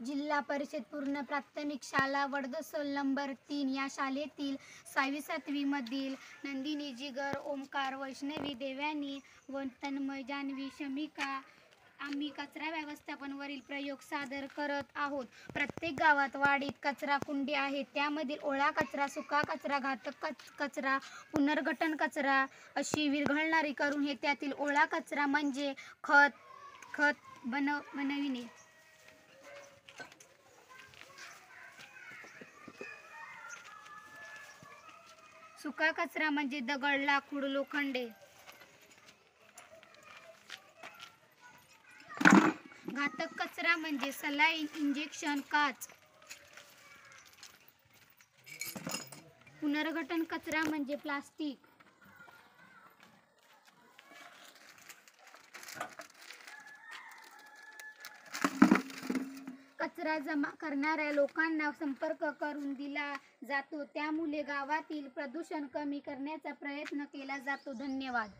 जिल्हा परिषद पूर्ण प्राथमिक शाळा वडदसोल नंबर 3 या शाळेतील 6वी-7वी मधील नंदिनी, जिगर, ओमकार, वैष्णवी, देवयानी व तन्मय, जान्हवी, शमिका आम्ही कचरा व्यवस्थापन वरील प्रयोग सादर करत आहोत. प्रत्येक गावात वाडीत कचरा कुंडी आहेत. त्यामधील ओला कचरा, सुका कचरा, घातक कचरा, पुनर्गठन कचरा अशी विरघळणारी करून हे त्यातील ओला कचरा म्हणजे खत बनविणे. सुका कचरा म्हणजे दगड, लाकूड, लोखंडे. घातक कचरा म्हणजे सलाईन, इंजेक्शन, काच. पुनर्गठन कचरा म्हणजे प्लास्टिक. कचरा जमा करणाऱ्या लोकांना संपर्क करून दिला जातो. त्यामुळे गावातील प्रदूषण कमी करण्याचा प्रयत्न केला जातो. धन्यवाद.